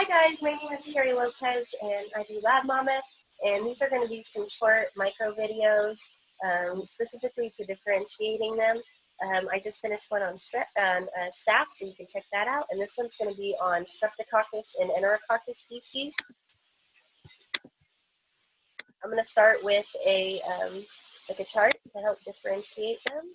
Hi guys, my name is Carrie Lopez and I do Lab Mama, and these are going to be some short micro videos specifically to differentiating them. I just finished one on staph, so you can check that out, and this one's going to be on Streptococcus and Enterococcus species. I'm going to start with a chart to help differentiate them.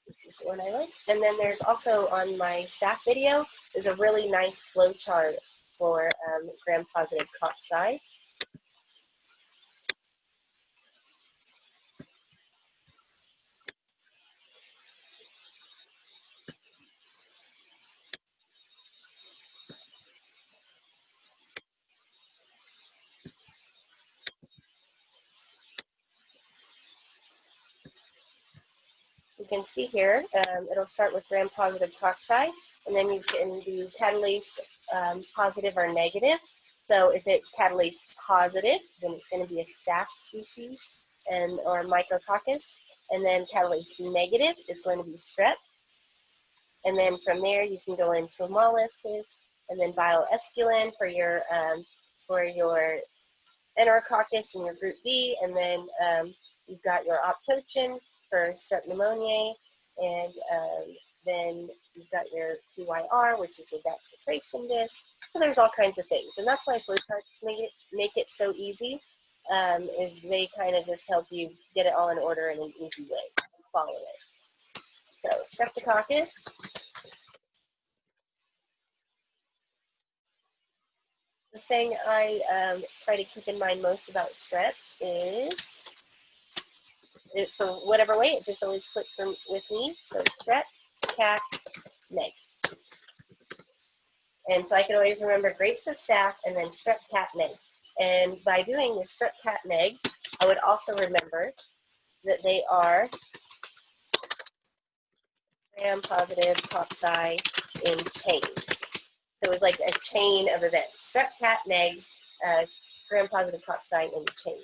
This is one I like. And then there's also on my staph video, there's a really nice flow chart for gram-positive cocci. So you can see here, it'll start with gram-positive cocci, and then you can do catalase positive or negative. So if it's catalase positive, then it's going to be a staph species or micrococcus, and then catalase negative is going to be strep. And then from there, you can go into hemolysis, and then bioesculin for your enterococcus and your group B, and then you've got your optochin for Strep Pneumonia, and then you've got your PYR, which is your bactitration disc. So there's all kinds of things, and that's why flowcharts make it so easy. Is they kind of just help you get it all in order in an easy way. Follow it. So Streptococcus. The thing I try to keep in mind most about strep is, for whatever way, it just always clicked with me. So strep, cat, neg. And so I can always remember grapes of staph and then strep, cat, neg. And by doing the strep, cat, neg, I would also remember that they are gram-positive cocci in chains. So it was like a chain of events. Strep, cat, neg, gram-positive cocci in chains.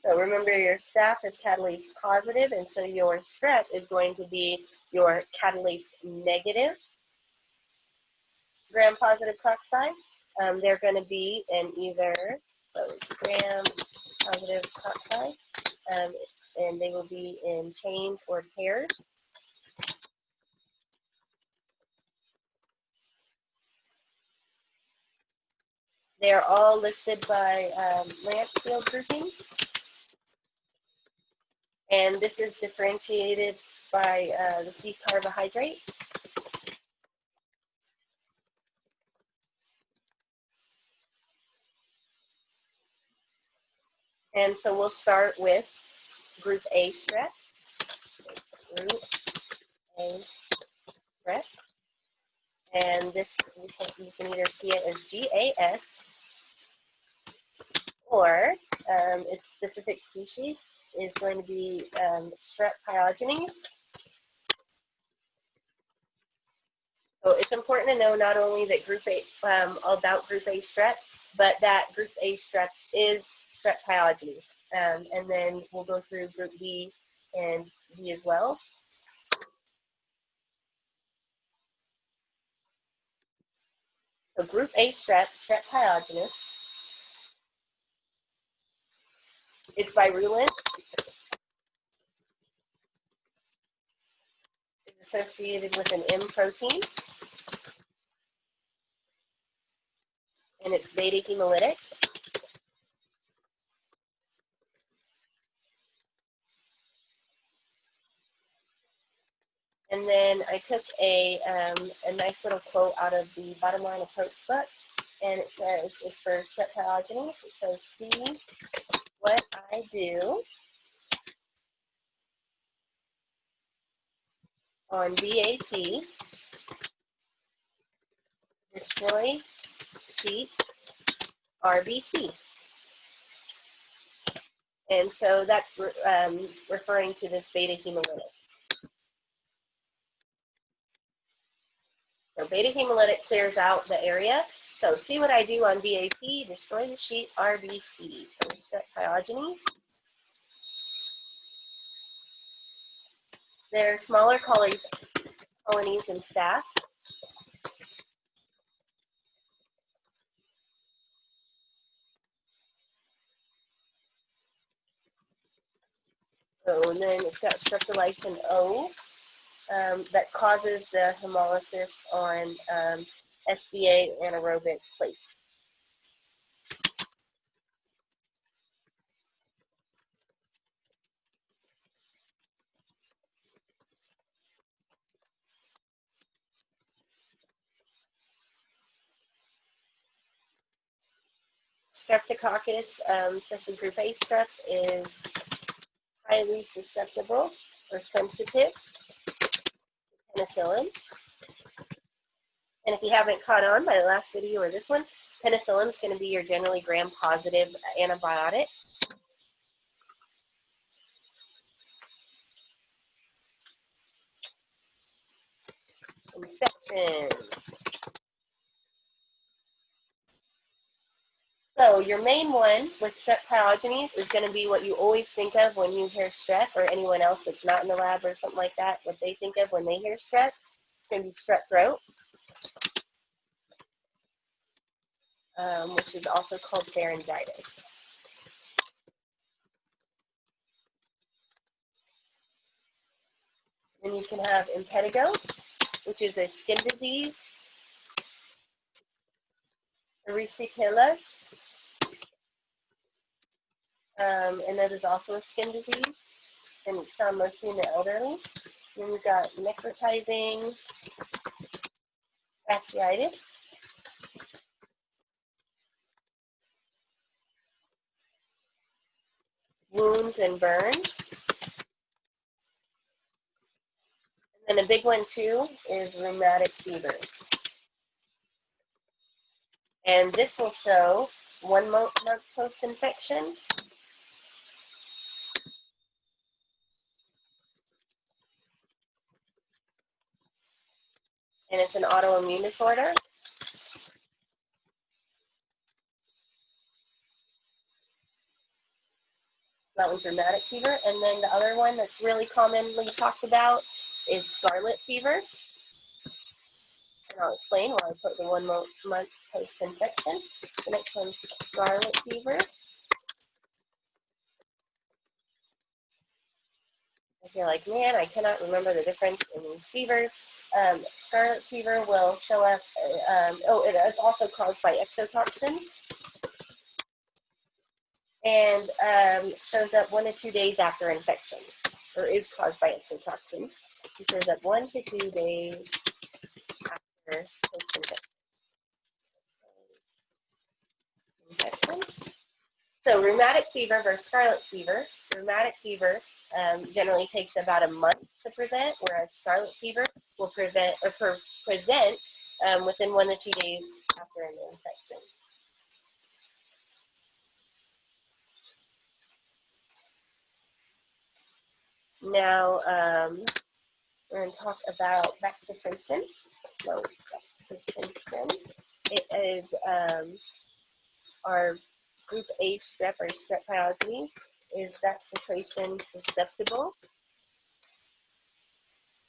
So remember, your staph is catalase positive, and so your strep is going to be your catalase negative gram-positive cocci. They're going to be in either gram-positive cocci, and they will be in chains or pairs. They are all listed by Lancefield Grouping. And this is differentiated by the C carbohydrate. And so we'll start with group A strep. Group A strep. And this, you can either see it as GAS, or its specific species is going to be Strep pyogenes. So it's important to know not only that group A, about group A strep, but that group A strep is Strep pyogenes. And then we'll go through group B and B as well. So group A strep, Strep pyogenes. Its virulence is associated with an M protein, and it's beta hemolytic. And then I took a nice little quote out of the Bottom Line Approach book, and it says it's for strep pyogenes. It says, see what I do on BAP, destroy sheep RBC. And so that's referring to this beta hemolytic. So beta hemolytic clears out the area. So see what I do on BAP, destroy the sheep RBC for strep pyogenes. They're smaller colonies in staph. So and then it's got streptolysin O that causes the hemolysis on SBA anaerobic plates. Streptococcus, especially group A strep, is highly susceptible or sensitive to penicillin. And if you haven't caught on by the last video or this one, penicillin is going to be your generally gram-positive antibiotic. Infections. So your main one with strep pyogenes is going to be what you always think of when you hear strep, or anyone else that's not in the lab or something like that, what they think of when they hear strep. It's going to be strep throat, which is also called pharyngitis. Then you can have impetigo, which is a skin disease. Erysipelas, and that is also a skin disease, and it's found mostly in the elderly. Then we've got necrotizing fasciitis, wounds and burns. And then a big one too is rheumatic fever. And this will show 1 month post-infection. And it's an autoimmune disorder. So that one's rheumatic fever. And then the other one that's really commonly talked about is scarlet fever. And I'll explain while I put the 1 month post-infection. The next one's scarlet fever. If you're like, man, I cannot remember the difference in these fevers. Scarlet fever will show up, it's also caused by exotoxins. And shows up 1 to 2 days after infection, or is caused by exotoxins. It shows up 1 to 2 days after post-infection. So rheumatic fever versus scarlet fever. Rheumatic fever generally takes about a month to present, whereas scarlet fever will present within 1 to 2 days after an infection. Now, we're going to talk about vaccitrinsin. So, vaccitrinsin, it is our group A strep or strep pyogenes is vaccitrinsin susceptible.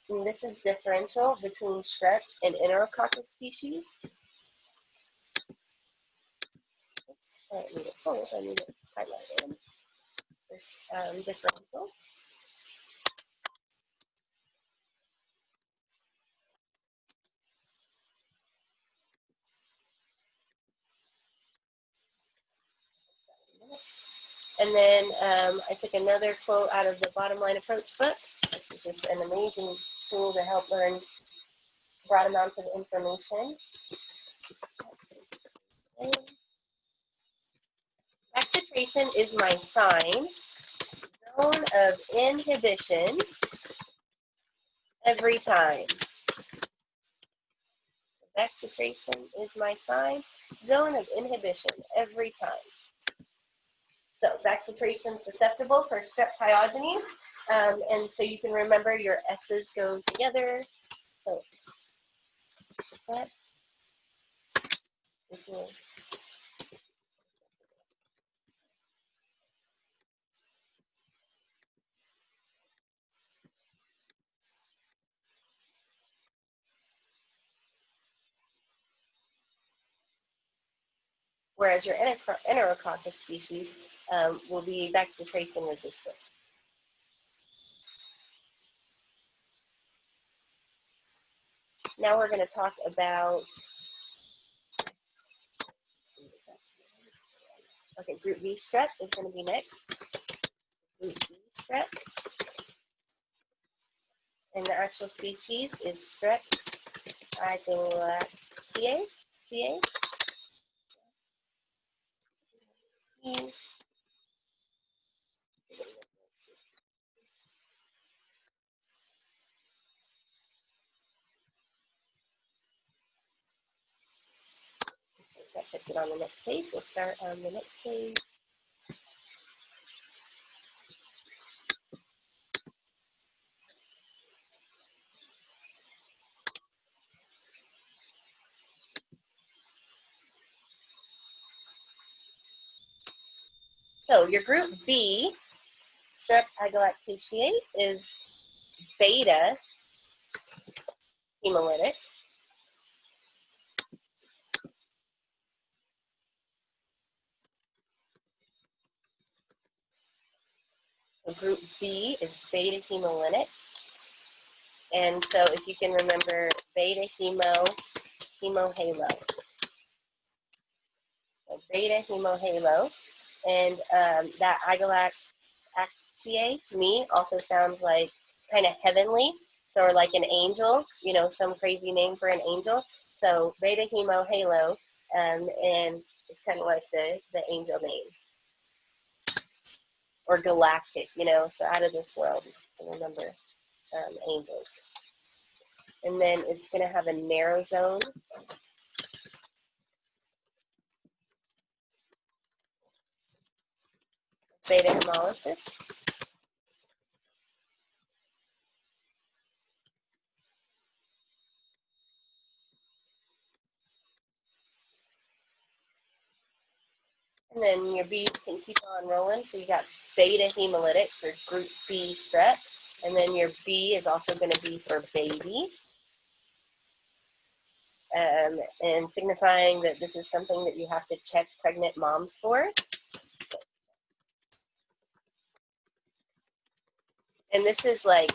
And this is differential between strep and enterococcus species. Oops, I don't need it full, I need it highlighted. There's differential. And then I took another quote out of the Bottom Line Approach book, which is just an amazing tool to help learn broad amounts of information. Bacitracin is my sign, zone of inhibition every time. Bacitracin is my sign, zone of inhibition every time. So bacitracin susceptible for strep pyogenes, and so you can remember your S's go together. So strep. Whereas your Enterococcus species will be bacitracin resistant. Now we're going to talk about, okay, group B strep is going to be next. Group B strep. And the actual species is Streptococcus. That puts it on the next page. We'll start on the next page. So your group B, Streptococcus, is beta hemolytic. So group B is beta hemolytic. And so if you can remember beta hemo halo. So beta halo. And that Igalactiae to me also sounds like kind of heavenly. So like an angel, you know, some crazy name for an angel. So beta hemo halo, and it's kind of like the angel name. Or galactic, you know, so out of this world, I remember angels. And then it's going to have a narrow zone. Beta hemolysis. And then your B's can keep on rolling. So you got beta hemolytic for group B strep. And then your B is also going to be for baby. And signifying that this is something that you have to check pregnant moms for. And this is like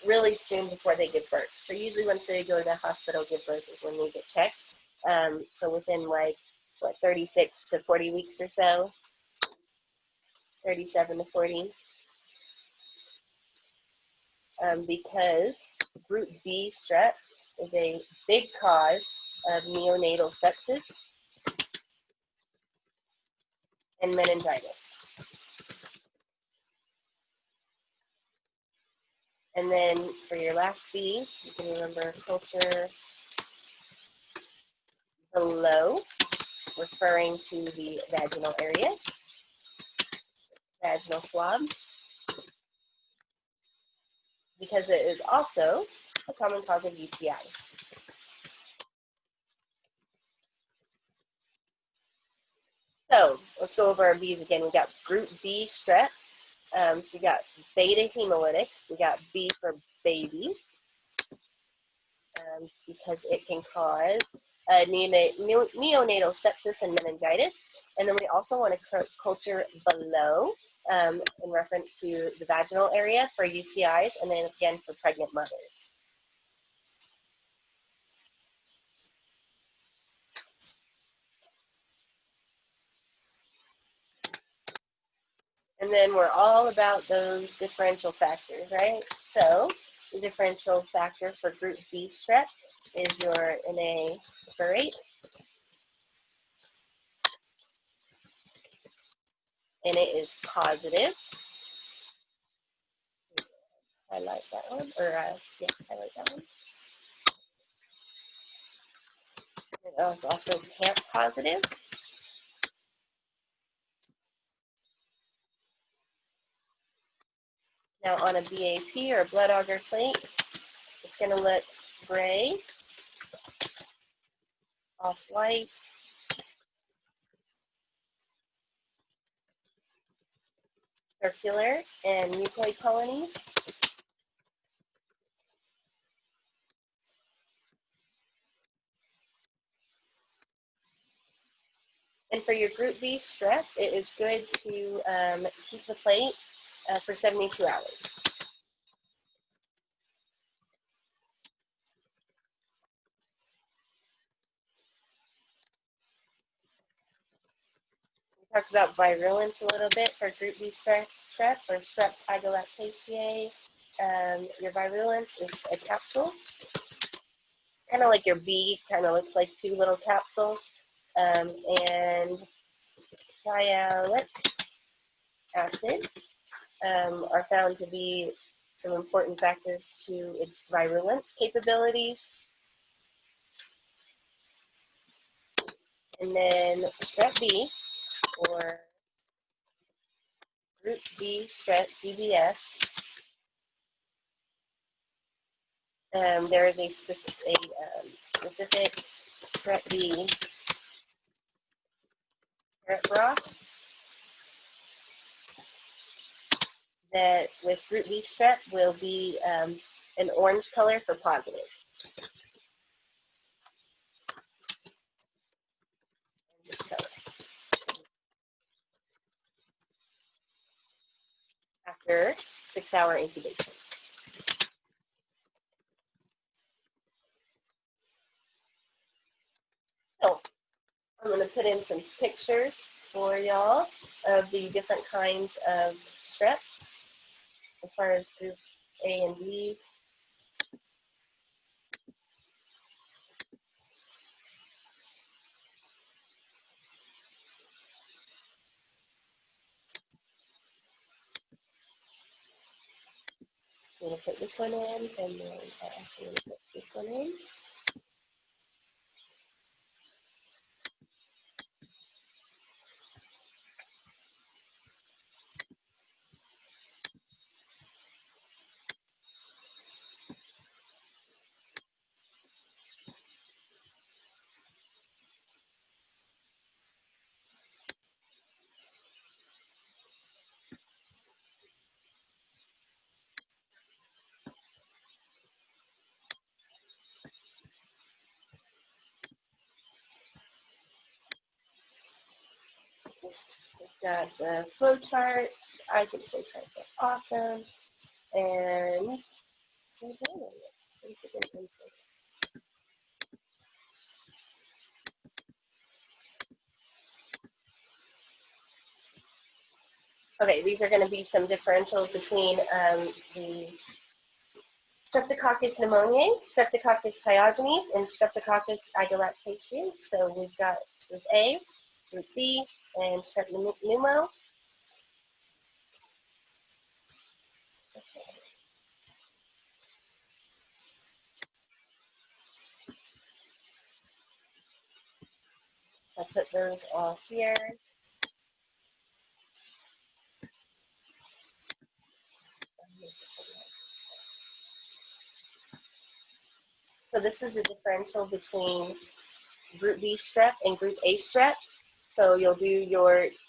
really soon before they give birth. So usually once they go to the hospital, give birth is when they get checked. So within like, what, 36 to 40 weeks or so, 37 to 40. Because group B strep is a big cause of neonatal sepsis and meningitis. And then for your last B, you can remember culture below, referring to the vaginal area, vaginal swab, because it is also a common cause of UTIs. So let's go over our B's again. We got group B strep. So you got beta hemolytic. We got B for baby, because it can cause neonatal sepsis and meningitis. And then we also want to culture below in reference to the vaginal area for UTIs, and then again for pregnant mothers. And then we're all about those differential factors, right? So the differential factor for group B strep is your NA ferrate. and it is positive. Highlight that one, or yes, highlight that one. It is also camp positive. Now on a BAP or a blood agar plate, it's going to look gray, off-white, circular, and mucoid colonies. And for your group B strep, it is good to keep the plate for 72 hours. We talked about virulence a little bit for group B strep or Strep Pneumo. Your virulence is a capsule, kind of like your B, kind of looks like two little capsules. And sialic acid are found to be some important factors to its virulence capabilities. And then Strep B, or Group B Strep, GBS, there is a specific Strep B carrot broth that with Group B Strep will be an orange color for positive. Orange color. After 6-hour incubation. So I'm going to put in some pictures for y'all of the different kinds of strep as far as group A and B. I'm going to put this one in, and then I also going to put this one in. So we've got the flow chart. I think flow charts are awesome. And okay, these are going to be some differentials between the Streptococcus pneumoniae, Streptococcus pyogenes, and Streptococcus agalactiaceae. So we've got Group A, Group B, and Strep Pneumo. So I put those all here. So this is the differential between Group B strep and Group A strep. So you'll do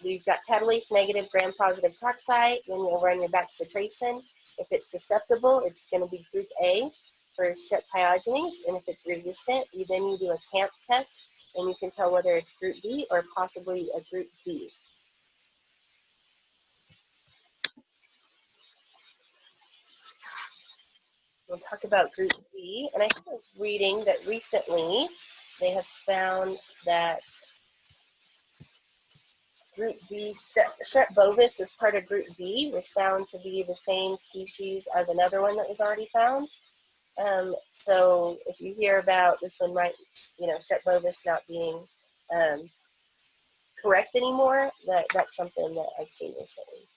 you've got catalase negative, gram-positive cocci, then you'll run your back titration. If it's susceptible, it's going to be Group A for Strep pyogenes, and if it's resistant, then you do a CAMP test, and you can tell whether it's Group B or possibly a Group D. We'll talk about Group B, and I think I was reading that recently they have found that Group B, Strep bovis is part of Group D, was found to be the same species as another one that was already found. So if you hear about this one might, Strep bovis not being correct anymore. That's something that I've seen recently.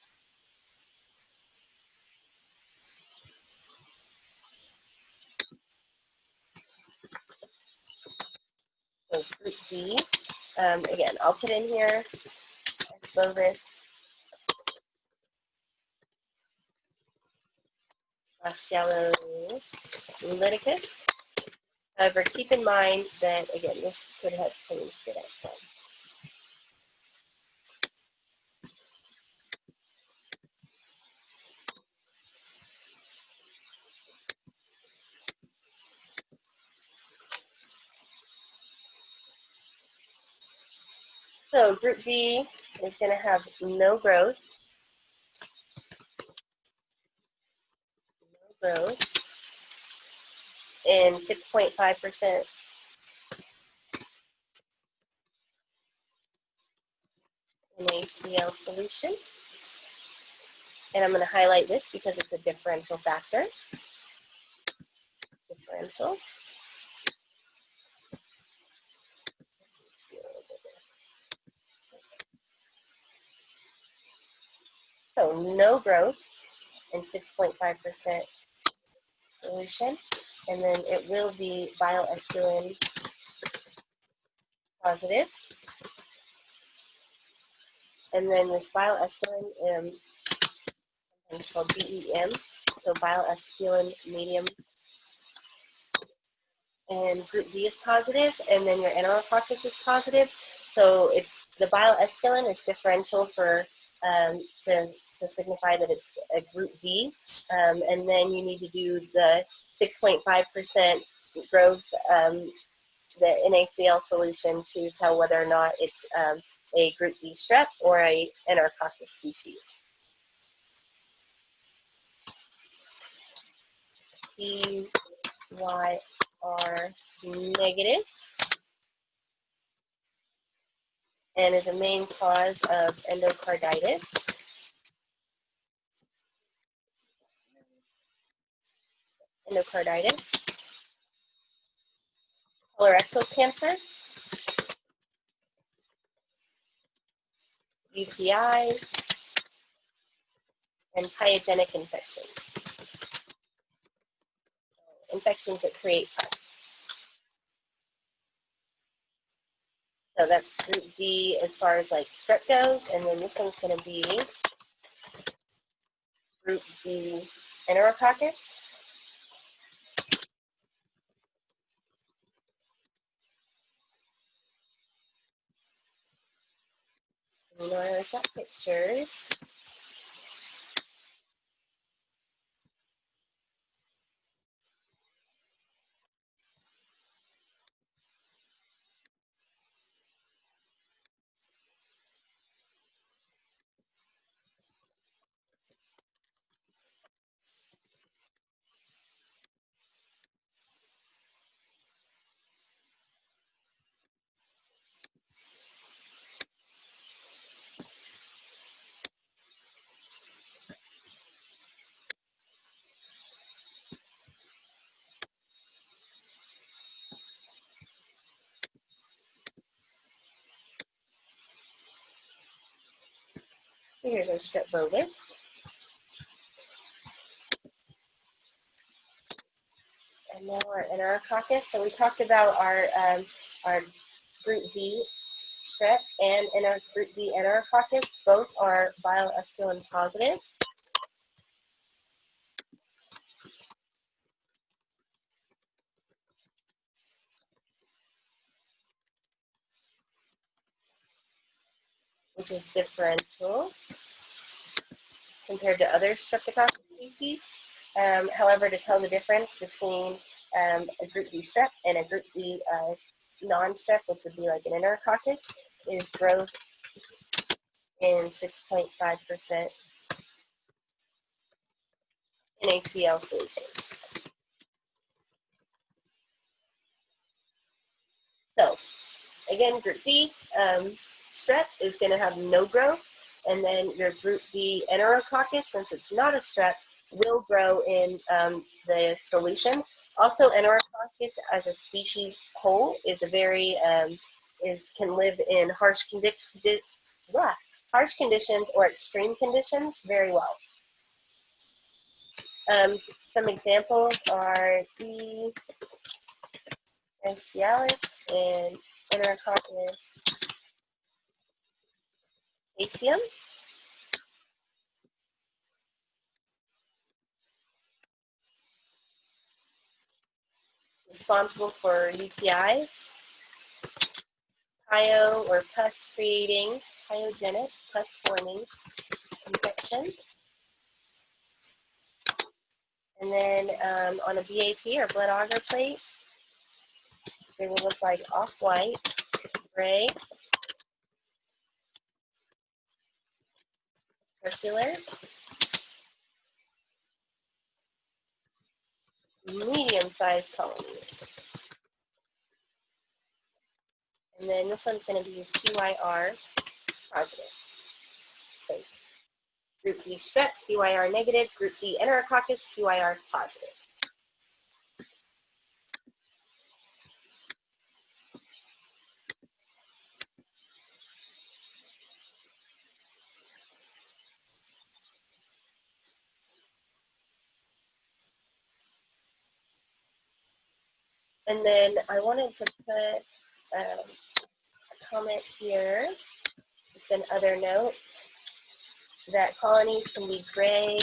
So group B, again, I'll put in here bovis, Scarlet. However, keep in mind that, again, this could have changed it outside. So group B is going to have no growth, and 6.5% NaCl solution. And I'm going to highlight this because it's a differential factor. Differential. So no growth and 6.5% solution. And then it will be bile esculin positive. And then this bile esculin, it's called BEM, so bile esculin medium. And group D is positive, and then your Enterococcus is positive. So it's the bile esculin is differential for to signify that it's a group D, and then you need to do the 6.5% growth, the NaCl solution to tell whether or not it's a group D strep or a Enterococcus species. PY are negative and is a main cause of endocarditis. Colorectal cancer, UTIs, and pyogenic infections. Infections that create pus. So that's group D as far as like strep goes, and then this one's going to be group D Enterococcus. You know, I've got pictures. So here's our strep bovis. And now our Enterococcus. So we talked about our group D strep and in our group D Enterococcus, both are bile esculin positive. Which is differential compared to other Streptococcus species. However, to tell the difference between a group D strep and a group D non-strep, which would be like an Enterococcus, is growth in 6.5% NaCl solution. So, again, group D strep is going to have no growth, and then your group D Enterococcus, since it's not a strep, will grow in the solution. Also, Enterococcus as a species whole is a very can live in harsh conditions or extreme conditions very well. Some examples are E. facialis and Enterococcus faecium. Responsible for UTIs, pyo or pus creating, pyogenic, pus forming infections. And then on a BAP or blood agar plate, they will look like off-white, gray, circular, medium-sized colonies. And then this one's going to be QIR positive. So group B Strep, QIR negative, group D Enterococcus, QIR positive. And then I wanted to put a comment here, just an other note, that colonies can be gray,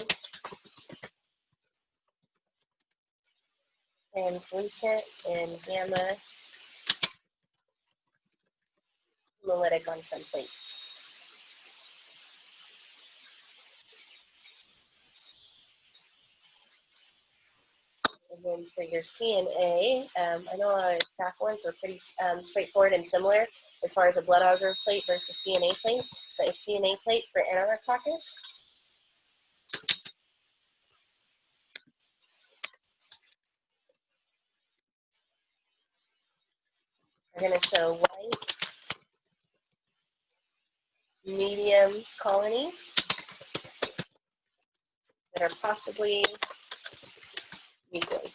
translucent, and gamma hemolytic on some plates. And then for your CNA, I know our staff ones were pretty straightforward and similar as far as a blood agar plate versus CNA plate, but a CNA plate for Enterococcus. We're going to show white, medium colonies that are possibly mucoid.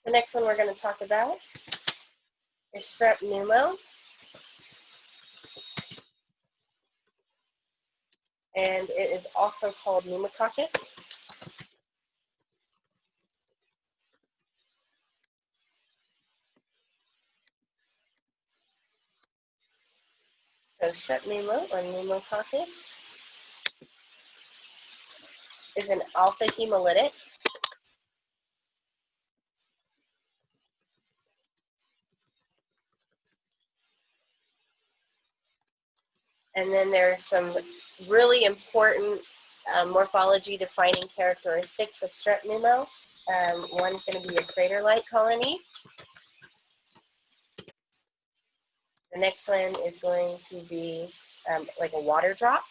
The next one we're going to talk about is Strep Pneumo. And it is also called pneumococcus. So Strep Pneumo or pneumococcus is an alpha hemolytic. And then there's some really important morphology defining characteristics of Strep Pneumo. One's going to be a crater-like colony. The next one is going to be like a water drop.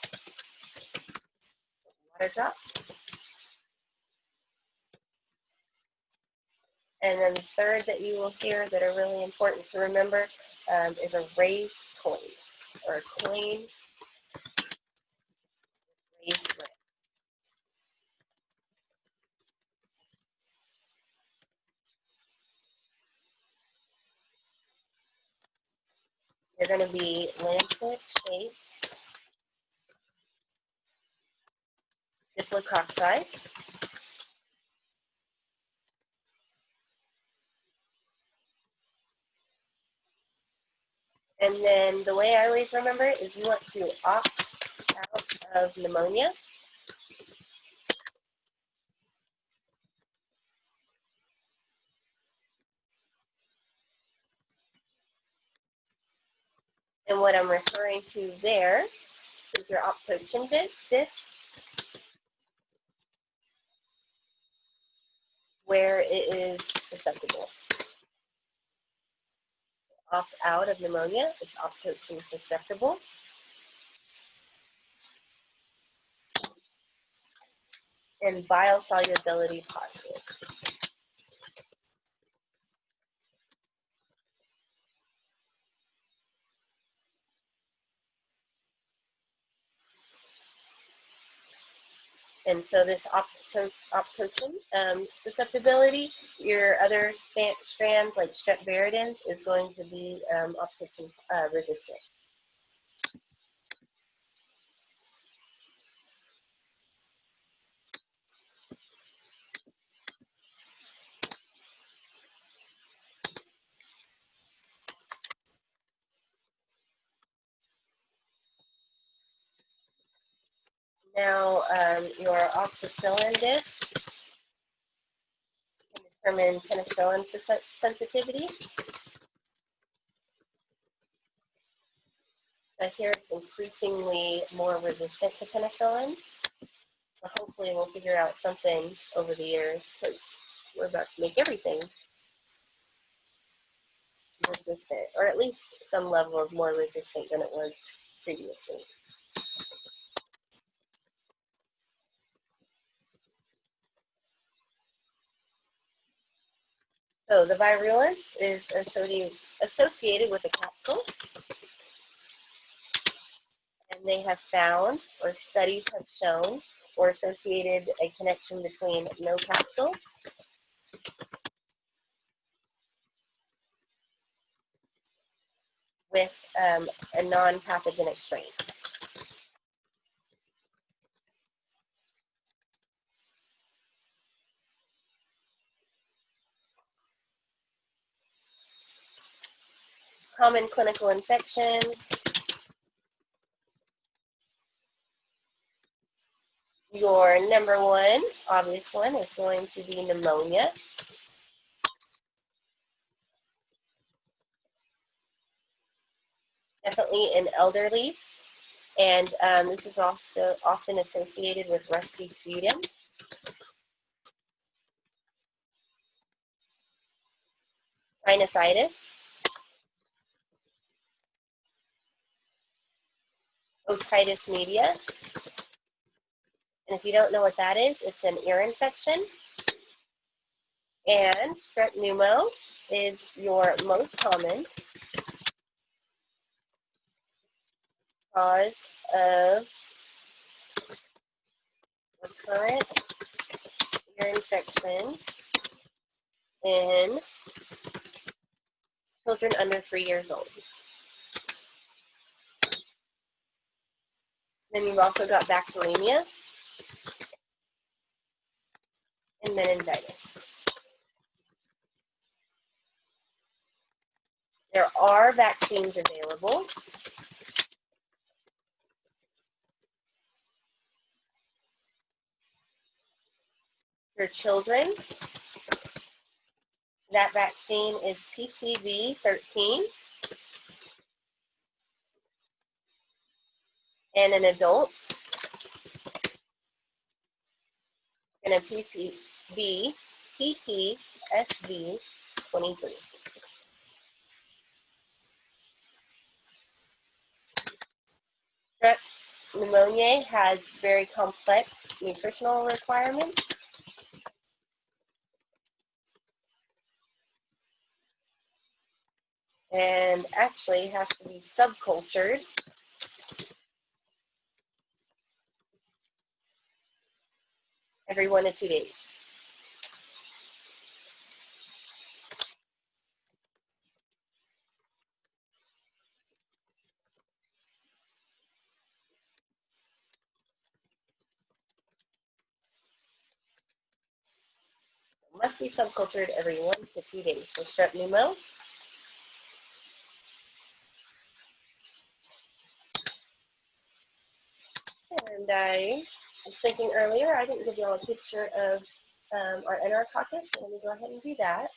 And then the third that you will hear that are really important to remember is a raised coin, or a coin raised rim. They're going to be lancet-shaped diplococci. And then the way I always remember it is you want to opt out of pneumonia. And what I'm referring to there is your optochingent disc, where it is susceptible. Opt out of pneumonia, it's optogen susceptible. And biosolubility positive. And so this optogen susceptibility, your other strands like Strep viridans is going to be optogen resistant. Now, your oxacillin disc can determine penicillin sensitivity. So here it's increasingly more resistant to penicillin. So hopefully we'll figure out something over the years because we're about to make everything resistant, or at least some level of more resistant than it was previously. So the virulence is associated with a capsule, and they have found, or studies have shown, or associated a connection between no capsule with a non-pathogenic strain. Common clinical infections. Your number one, obvious one, is going to be pneumonia. Definitely in elderly, and this is also often associated with rusty sputum. Sinusitis. Otitis media. And if you don't know what that is, it's an ear infection. And Strep Pneumo is your most common cause of recurrent ear infections in children under 3 years old. Then you've also got bacteremia and meningitis. There are vaccines available. For children, that vaccine is PCV13. And in adults, and a PPSV 23. Strep pneumonia has very complex nutritional requirements. And actually has to be subcultured every 1 to 2 days. It must be subcultured every 1 to 2 days for Strep Pneumo. And I was thinking earlier, I didn't give you all a picture of our enterococcus, so let me go ahead and do that.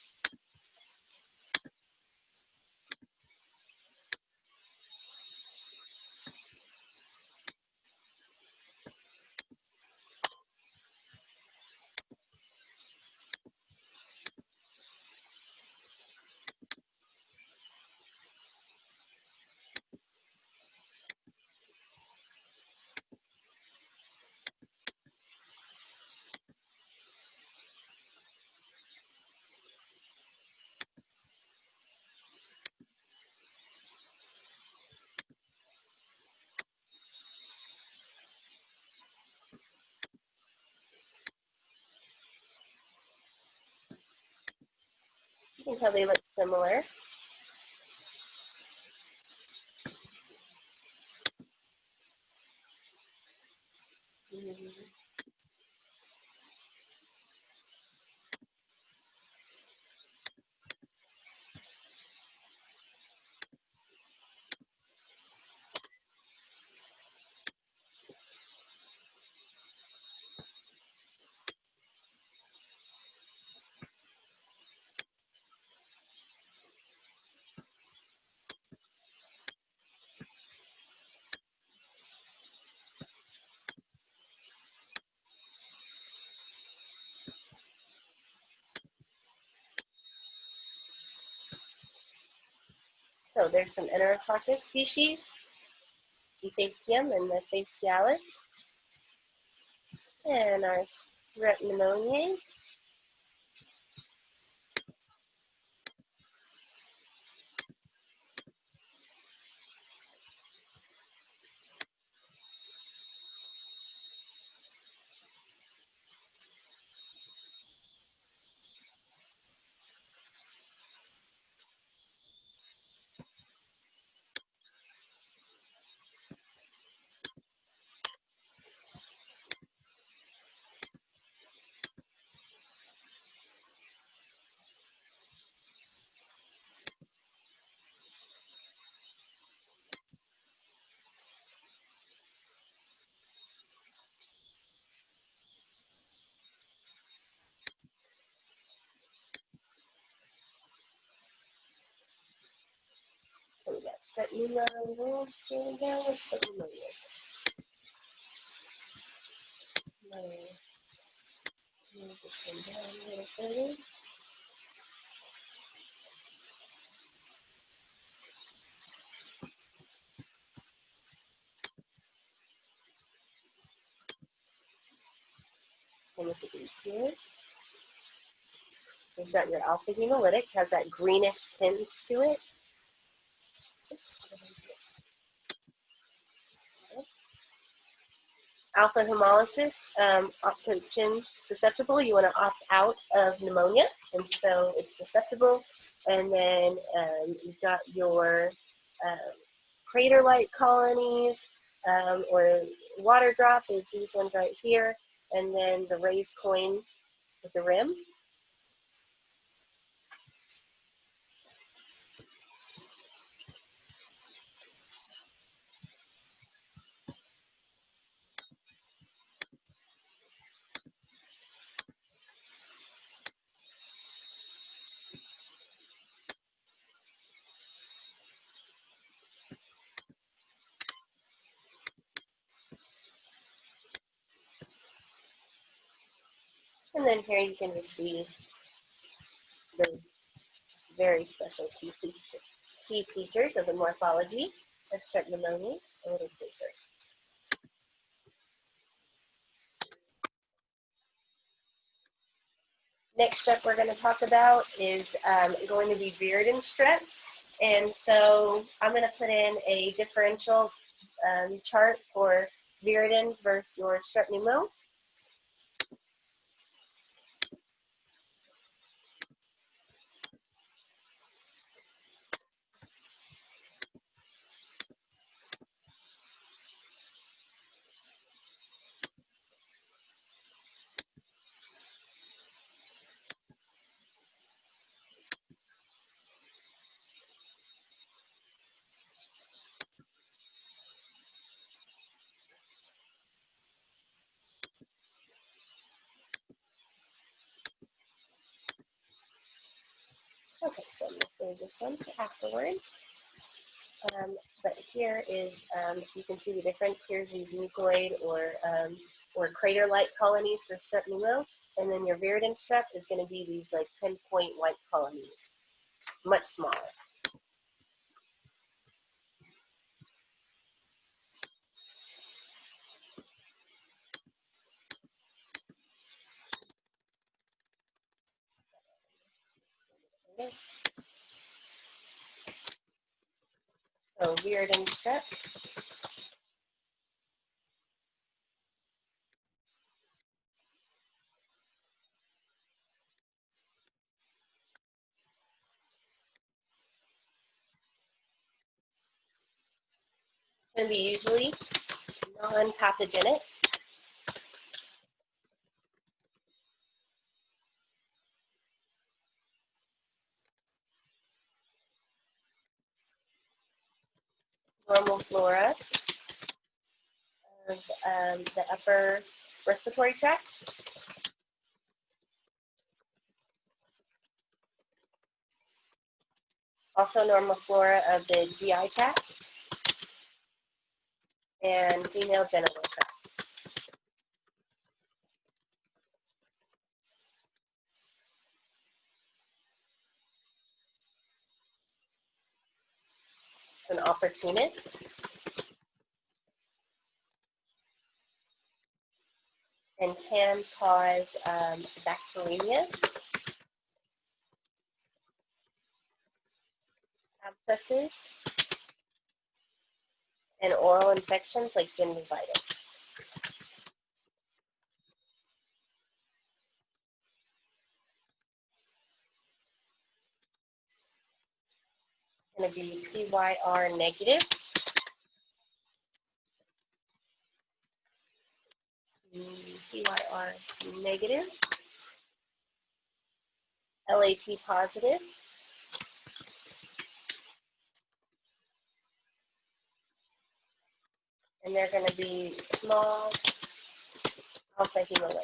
You can tell they look similar. So there's some Enterococcus species, Ephasium and the facialis, and our Strep Pneumoniae. So we got Strep Pneumo. Here we go. Strep Pneumonia. Move this one down a little further. And look at these here. We've got your alpha hemolytic, has that greenish tinge to it. Oops. Alpha hemolysis, oxygen susceptible. You want to opt out of pneumonia, and so it's susceptible. And then you've got your crater-like colonies, or water drop is these ones right here, and then the raised coin with the rim. And then here you can just see those very special key features of the morphology of Strep pneumonia a little closer. Next strep we're going to talk about is going to be Virulence strep. And so I'm going to put in a differential chart for Virulence versus your Strep Pneumo. Okay, so I'm going to save this one for afterward. But here is, you can see the difference. Here's these mucoid or crater-like colonies for Strep Pneumo, and then your Virulence strep is going to be these like pinpoint white colonies, much smaller. Okay. So Virulence strep. Can be usually non-pathogenic. Normal flora of the upper respiratory tract. Also normal flora of the GI tract and female genital tract. It's an opportunist. And can cause bacteremias, abscesses, and oral infections like gingivitis. It's going to be PYR negative. PYR negative, LAP positive, and they're going to be small alpha hemolytic.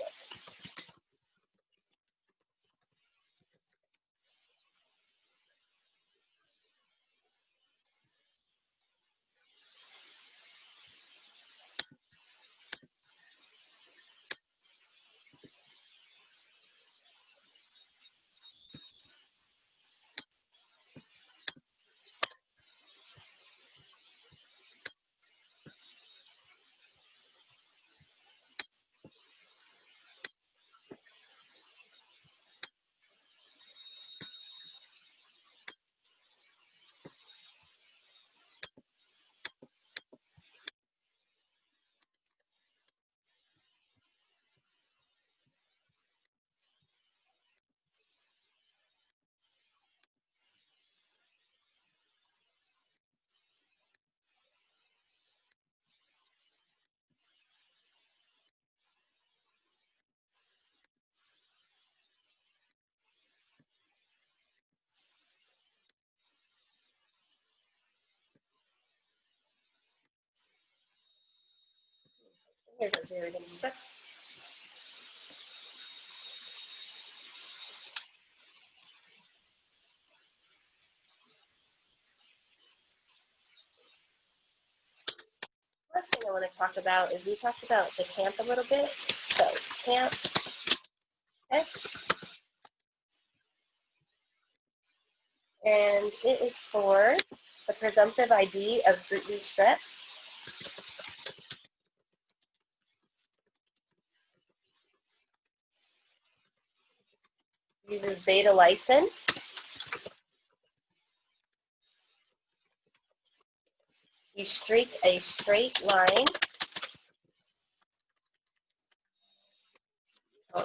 Here's a Virulence strep. Last thing I want to talk about is we talked about the CAMP a little bit. So CAMP S, and it is for the presumptive ID of group B strep. Uses beta lysine. You streak a straight line. Oh,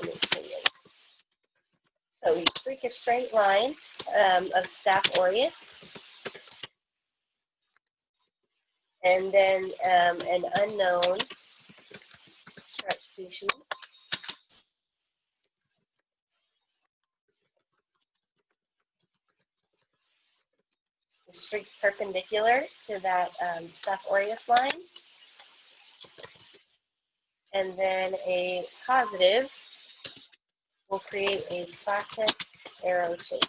so you streak a straight line of Staph aureus, and then an unknown strep species. You streak perpendicular to that Staph aureus line, and then a positive will create a classic arrow shape.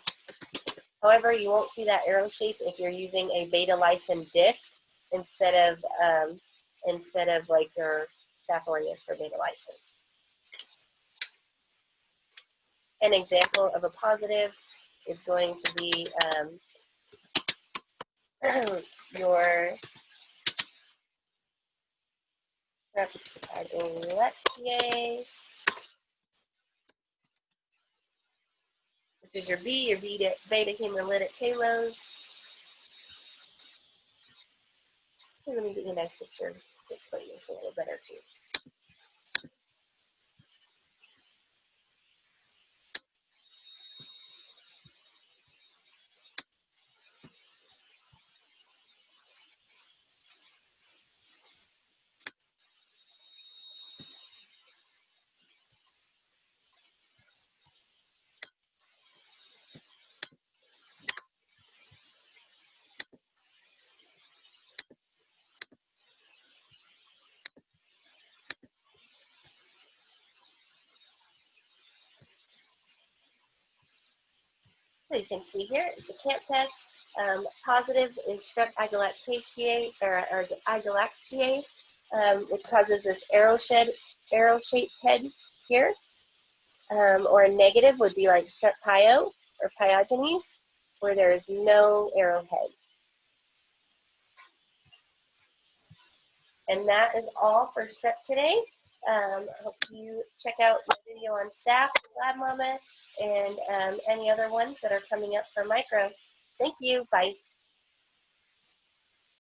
However, you won't see that arrow shape if you're using a beta lysine disc instead of like your Staph aureus for beta lysine. An example of a positive is going to be your Streptococcus, which is your beta hemolytic halos. Let me get you a nice picture to explain this a little better too. So you can see here, it's a CAMP test. Positive is Strep agalactiae, or agalactiae, which causes this arrow-shaped head here. Or a negative would be like Strep pyo or pyogenes, where there is no arrowhead. And that is all for Strep today. I hope you check out my video on Staph, Lab Mama, and any other ones that are coming up for micro. Thank you. Bye.